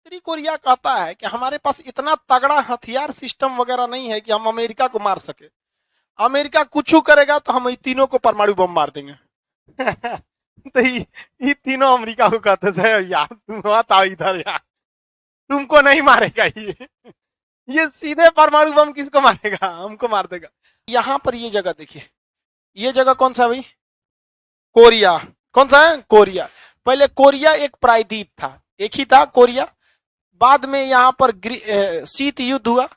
उत्तरी कोरिया कहता है कि हमारे पास इतना तगड़ा हथियार सिस्टम वगैरह नहीं है कि हम अमेरिका को मार सके। अमेरिका कुछ करेगा तो हम ये तीनों को परमाणु बम मार देंगे। तो ये तीनों अमेरिका को कहते थे यार तुम मत आओ इधर यार, तुमको नहीं मारेगा ये सीधे परमाणु बम किसको मारेगा, हमको मार देगा। यहाँ पर ये जगह देखिए, ये जगह कौन सा है भाई? कोरिया। कौन सा है? कोरिया। पहले कोरिया एक प्रायद्वीप था, एक ही था कोरिया। बाद में यहाँ पर शीत युद्ध हुआ।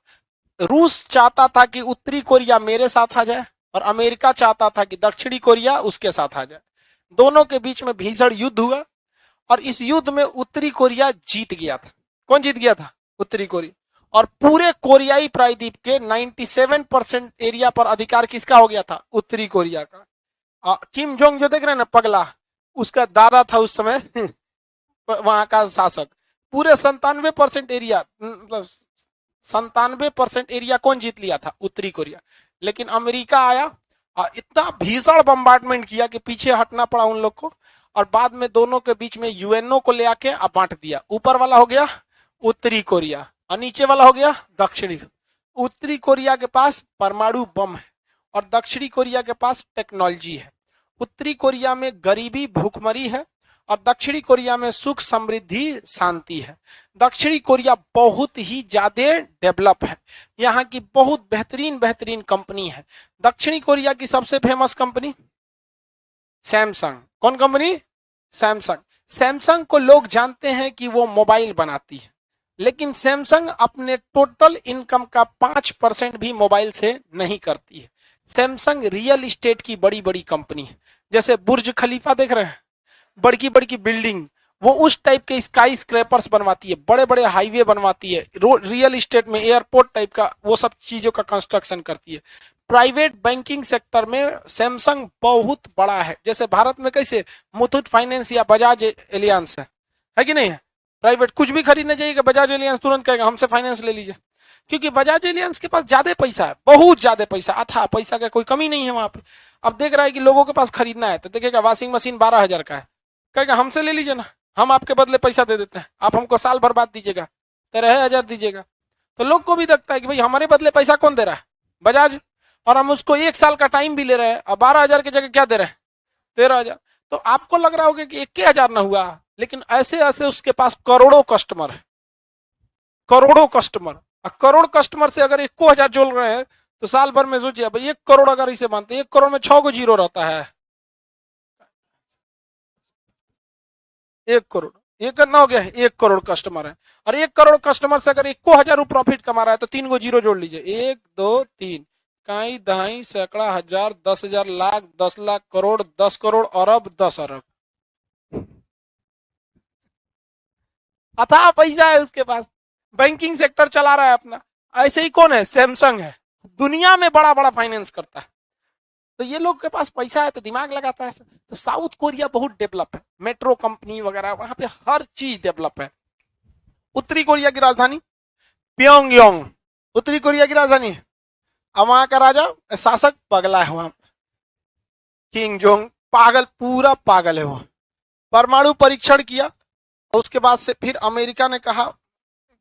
रूस चाहता था कि उत्तरी कोरिया मेरे साथ आ जाए और अमेरिका चाहता था कि दक्षिणी कोरिया उसके साथ आ जाए। दोनों के बीच में भीषण युद्ध हुआ और इस युद्ध में उत्तरी कोरिया जीत गया था। कौन जीत गया था? उत्तरी कोरिया। और पूरे कोरियाई प्रायद्वीप के 97% एरिया पर अधिकार किसका हो गया था? उत्तरी कोरिया का। किम जोंग जो देख रहे हैं ना पगला, उसका दादा था उस समय वहां का शासक। पूरे 97% एरिया, मतलब 97% एरिया कौन जीत लिया था? उत्तरी कोरिया। लेकिन अमेरिका आया और इतना भीषण बम्बार्टमेंट किया कि पीछे हटना पड़ा उन लोग को। और बाद में दोनों के बीच में यूएनओ को ले आके बांट दिया। ऊपर वाला हो गया उत्तरी कोरिया और नीचे वाला हो गया दक्षिणी। उत्तरी कोरिया के पास परमाणु बम है और दक्षिणी कोरिया के पास टेक्नोलॉजी है। उत्तरी कोरिया में गरीबी भूखमरी है और दक्षिणी कोरिया में सुख समृद्धि शांति है। दक्षिणी कोरिया बहुत ही ज्यादा डेवलप है, यहाँ की बहुत बेहतरीन बेहतरीन कंपनी है। दक्षिणी कोरिया की सबसे फेमस कंपनी सैमसंग। कौन कंपनी? सैमसंग। सैमसंग को लोग जानते हैं कि वो मोबाइल बनाती है, लेकिन सैमसंग अपने टोटल इनकम का 5% भी मोबाइल से नहीं करती है। सैमसंग रियल एस्टेट की बड़ी बड़ी कंपनी है। जैसे बुर्ज खलीफा देख रहे हैं, बड़की बड़की बिल्डिंग, वो उस टाइप के स्काई स्क्रैपर्स बनवाती है, बड़े बड़े हाईवे बनवाती है। रियल एस्टेट में एयरपोर्ट टाइप का वो सब चीजों का कंस्ट्रक्शन करती है। प्राइवेट बैंकिंग सेक्टर में सैमसंग बहुत बड़ा है। जैसे भारत में कैसे मुथूट फाइनेंस या बजाज एलियांस है कि नहीं है? प्राइवेट कुछ भी खरीदने जाइएगा बजाज एलियांस तुरंत कहेगा हमसे फाइनेंस ले लीजिए, क्योंकि बजाज एलियांस के पास ज्यादा पैसा है, बहुत ज्यादा पैसा, अथा पैसा का कोई कमी नहीं है वहां पे। अब देख रहा है कि लोगों के पास खरीदना है तो देखेगा वॉशिंग मशीन 12,000 का है, कहेगा हमसे ले लीजिए ना, हम आपके बदले पैसा दे देते हैं, आप हमको साल भर बाद दीजिएगा, 13,000 दीजिएगा। तो लोग को भी लगता है कि भाई हमारे बदले पैसा कौन दे रहा है? बजाज। और हम उसको 1 साल का टाइम भी ले रहे हैं और 12,000 की जगह क्या दे रहे हैं? 13,000। तो आपको लग रहा होगा कि 1,000 ना हुआ, लेकिन ऐसे ऐसे उसके पास करोड़ों कस्टमर है, करोड़ों कस्टमर। करोड़ कस्टमर से अगर 1,000 जोड़ रहे हैं तो साल भर में सोचिए भाई 1 करोड़ अगर इसे मानते, 1 करोड़ में 6 को जीरो रहता है। 1 करोड़, ये कितना हो गया? 1 करोड़ कस्टमर है और 1 करोड़ कस्टमर से अगर 1,000 प्रॉफिट कमा रहा है तो 3 को जीरो जोड़ लीजिए, 1 2 3, कई दहाई सैकड़ा हजार 10,000 लाख 10 लाख करोड़ 10 करोड़ अरब 10 अरब। अथाह पैसा है उसके पास, बैंकिंग सेक्टर चला रहा है अपना। ऐसे ही कौन है? सैमसंग है, दुनिया में बड़ा बड़ा फाइनेंस करता है। तो ये लोग के पास पैसा है तो दिमाग लगाता है। तो साउथ कोरिया बहुत डेवलप है, मेट्रो कंपनी वगैरह वहां पे हर चीज डेवलप है। उत्तरी कोरिया की राजधानी प्योंगयांग, उत्तरी कोरिया की राजधानी है। अब वहां का राजा शासक पगला है, वहां किंग जोंग पागल, पूरा पागल है वो। परमाणु परीक्षण किया और उसके बाद से फिर अमेरिका ने कहा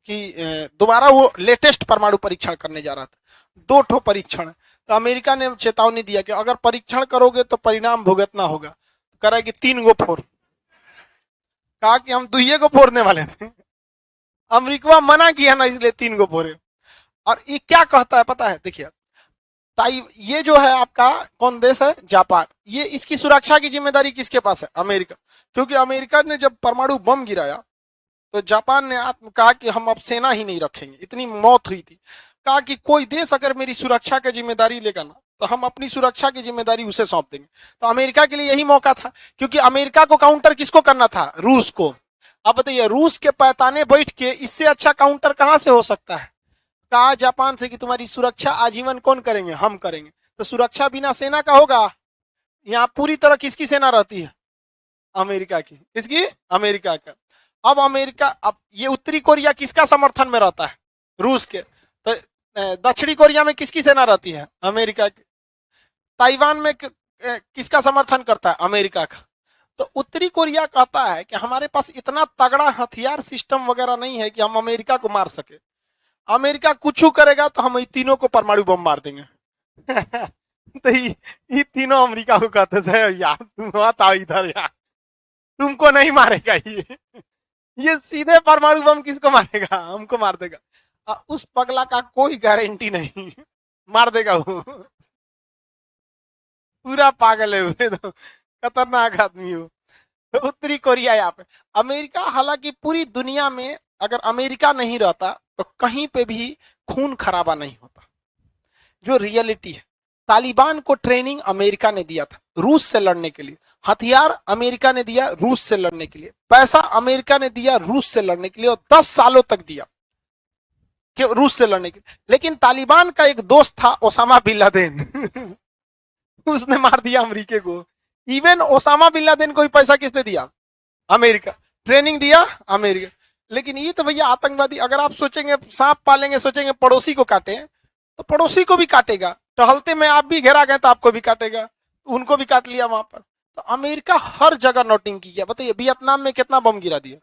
कि दोबारा वो लेटेस्ट परमाणु परीक्षण करने जा रहा था। 2 ठो परीक्षण। तो अमेरिका ने चेतावनी दिया कि अगर परीक्षण करोगे तो परिणाम भुगतना होगा। करा कि 3 गो फोड़, कहा कि हम 2 को फोड़ने वाले थे, अमेरिका मना किया ना, इसलिए 3 गो फोड़े। और ये क्या कहता है पता है? देखिए ये जो है आपका कौन देश है? जापान। ये इसकी सुरक्षा की जिम्मेदारी किसके पास है? अमेरिका। क्योंकि अमेरिका ने जब परमाणु बम गिराया तो जापान ने कहा कि हम अब सेना ही नहीं रखेंगे, इतनी मौत हुई थी। कहा कि कोई देश अगर मेरी सुरक्षा की जिम्मेदारी लेगा ना तो हम अपनी सुरक्षा की जिम्मेदारी उसे सौंप देंगे। तो अमेरिका के लिए यही मौका था, क्योंकि अमेरिका को काउंटर किसको करना था? रूस को। अब बताइए रूस के पैताने बैठ के इससे अच्छा काउंटर कहां से हो सकता है? कहा जापान से कि तुम्हारी सुरक्षा आजीवन कौन करेंगे? हम करेंगे। तो सुरक्षा बिना सेना का होगा? यहाँ पूरी तरह किसकी सेना रहती है? अमेरिका की। किसकी? अमेरिका का। अब अमेरिका, अब ये उत्तरी कोरिया किसका समर्थन में रहता है? रूस के। तो दक्षिणी कोरिया में किसकी सेना रहती है? अमेरिका की। ताइवान में किसका समर्थन करता है? अमेरिका का। तो उत्तरी कोरिया कहता है कि हमारे पास इतना तगड़ा हथियार सिस्टम वगैरह नहीं है कि हम अमेरिका को मार सके। अमेरिका कुछ करेगा तो हम ये तीनों को परमाणु बम मार देंगे। तो ये तीनों अमेरिका को कहते थे यार तुम मत आओ इधर यार, तुमको नहीं मारेगा ये सीधे परमाणु बम किसको मारेगा, हमको मार देगा। उस पगला का कोई गारंटी नहीं, मार देगा वो, पूरा पागल है वो तो, खतरनाक आदमी हो। तो उत्तरी कोरिया यहाँ पे, अमेरिका हालांकि पूरी दुनिया में अगर अमेरिका नहीं रहता तो कहीं पे भी खून खराबा नहीं होता। जो रियलिटी है, तालिबान को ट्रेनिंग अमेरिका ने दिया था रूस से लड़ने के लिए, हथियार अमेरिका ने दिया रूस से लड़ने के लिए, पैसा अमेरिका ने दिया रूस से लड़ने के लिए और 10 सालों तक दिया कि रूस से लड़ने के लिए। लेकिन तालिबान का एक दोस्त था ओसामा बिन लादेन उसने मार दिया अमेरिका को। इवन ओसामा बिन लादेन को पैसा किसने दिया, अमेरिका, ट्रेनिंग दिया अमेरिका। लेकिन ये तो भैया आतंकवादी, अगर आप सोचेंगे सांप पालेंगे, सोचेंगे पड़ोसी को काटे तो पड़ोसी को भी काटेगा, टहलते में आप भी घेरा गए तो आपको भी काटेगा, उनको भी काट लिया वहां पर। तो अमेरिका हर जगह नोटिंग किया। बताइए वियतनाम में कितना बम गिरा दिया,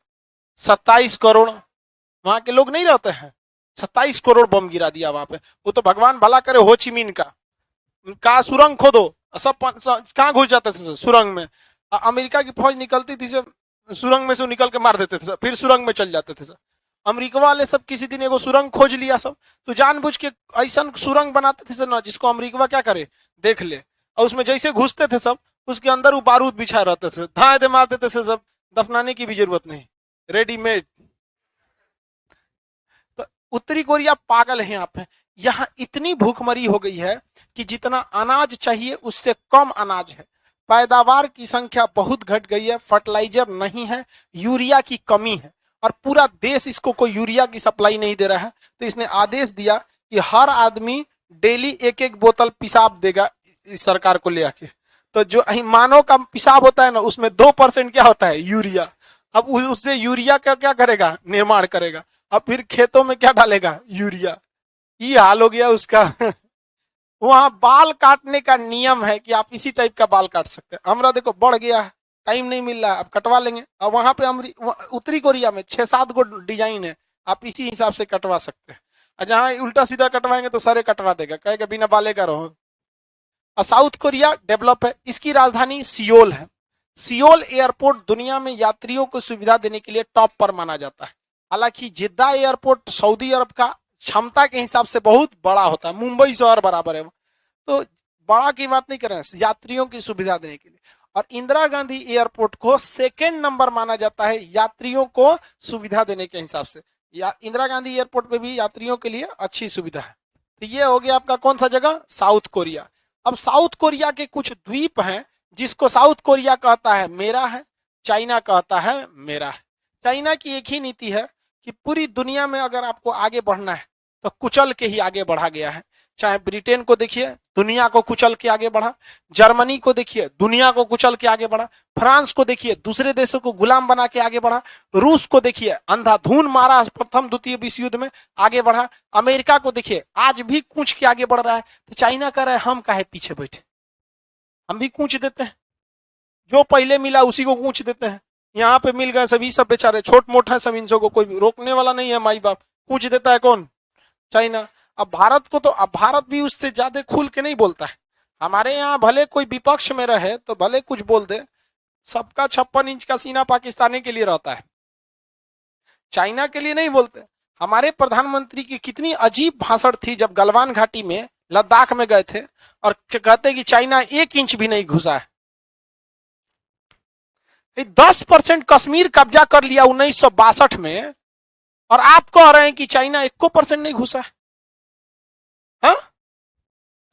27 करोड़, वहां के लोग नहीं रहते हैं, 27 करोड़ बम गिरा दिया वहां पे। वो तो भगवान भला करे हो ची मिन का सुरंग खोदो, सब कहाँ घुस जाते थे सुरंग में, अमेरिका की फौज निकलती थी सुरंग में से निकल के मार देते थे, फिर सुरंग में चल जाते थे सब। अमेरिका वाले सब किसी दिन एगो सुरंग खोज लिया सब, तो जानबूझ के ऐसा सुरंग बनाते थे ना जिसको अमेरिका क्या करे देख ले, और उसमें जैसे घुसते थे सब उसके अंदर वो बारूद बिछा रहते थे, धाए दे मार देते थे सब, दफनाने की भी जरूरत नहीं, रेडीमेड। तो उत्तरी कोरिया पागल है यहाँ पे। यहाँ इतनी भूखमरी हो गई है कि जितना अनाज चाहिए उससे कम अनाज है, पैदावार की संख्या बहुत घट गई है, फर्टिलाइजर नहीं है, यूरिया की कमी है, और पूरा देश इसको कोई यूरिया की सप्लाई नहीं दे रहा है। तो इसने आदेश दिया कि हर आदमी डेली 1-1 बोतल पेशाब देगा इस सरकार को ले आके। तो जो मानव का पेशाब होता है ना उसमें 2% क्या होता है, यूरिया। अब उससे यूरिया का क्या करेगा, निर्माण करेगा, अब फिर खेतों में क्या डालेगा, यूरिया। ये हाल हो गया उसका। वहां बाल काटने का नियम है कि आप इसी टाइप का बाल काट सकते हैं। हमारा देखो बढ़ गया है, टाइम नहीं मिल रहा है, अब कटवा लेंगे। अब वहां पे उत्तरी कोरिया में 6-7 गो डिजाइन है, आप इसी हिसाब से कटवा सकते हैं। और जहां उल्टा सीधा कटवाएंगे तो सारे कटवा देगा, कहेगा बिना बाले का रहो। और साउथ कोरिया डेवलप है, इसकी राजधानी सियोल है। सियोल एयरपोर्ट दुनिया में यात्रियों को सुविधा देने के लिए टॉप पर माना जाता है। हालांकि जिद्दा एयरपोर्ट सऊदी अरब का क्षमता के हिसाब से बहुत बड़ा होता है, मुंबई शहर बराबर है, तो बड़ा की बात नहीं कर रहे हैं, यात्रियों की सुविधा देने के लिए। और इंदिरा गांधी एयरपोर्ट को 2nd नंबर माना जाता है यात्रियों को सुविधा देने के हिसाब से। इंदिरा गांधी एयरपोर्ट पे भी यात्रियों के लिए अच्छी सुविधा है। तो ये हो गया आपका कौन सा जगह, साउथ कोरिया। अब साउथ कोरिया के कुछ द्वीप हैं जिसको साउथ कोरिया कहता है मेरा है, चाइना कहता है मेरा है। चाइना की एक ही नीति है कि पूरी दुनिया में अगर आपको आगे बढ़ना है तो कुचल के ही आगे बढ़ा गया है। चाहे ब्रिटेन को देखिए, दुनिया को कुचल के आगे बढ़ा, जर्मनी को देखिए, दुनिया को कुचल के आगे बढ़ा, फ्रांस को देखिए, दूसरे देशों को गुलाम बना के आगे बढ़ा, रूस को देखिए, अंधाधुन मारा प्रथम द्वितीय विश्व युद्ध में, आगे बढ़ा, अमेरिका को देखिए आज भी कूच के आगे बढ़ रहा है। तो चाइना कह रहा है हम काहे पीछे बैठे, हम भी कूच देते हैं, जो पहले मिला उसी को कूच देते हैं। यहाँ पे मिल गए सभी, सब बेचारे छोट मोट है, सब इनसे को कोई रोकने वाला नहीं है, माई बाप, कूच देता है कौन, चाइना। अब भारत को तो, अब भारत भी उससे ज्यादा खुल के नहीं बोलता है। हमारे यहाँ भले कोई विपक्ष में रहे तो भले कुछ बोल दे, सबका 56 इंच का सीना पाकिस्तानी के लिए रहता है, चाइना के लिए नहीं बोलते। हमारे प्रधानमंत्री की कितनी अजीब भाषण थी जब गलवान घाटी में लद्दाख में गए थे और कहते कि चाइना 1 इंच भी नहीं घुसा है। 10% कश्मीर कब्जा कर लिया 1962 में, और आप कह रहे हैं कि चाइना 1% नहीं घुसा है। हाँ,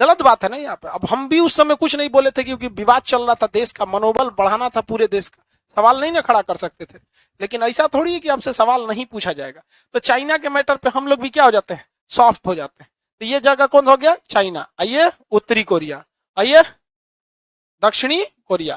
गलत बात है ना यहाँ पे। अब हम भी उस समय कुछ नहीं बोले थे क्योंकि विवाद चल रहा था, देश का मनोबल बढ़ाना था, पूरे देश का सवाल नहीं ना खड़ा कर सकते थे। लेकिन ऐसा थोड़ी है कि आपसे सवाल नहीं पूछा जाएगा। तो चाइना के मैटर पे हम लोग भी क्या हो जाते हैं, सॉफ्ट हो जाते हैं। तो ये जगह कौन हो गया, चाइना। आइए उत्तरी कोरिया, आइए दक्षिणी कोरिया।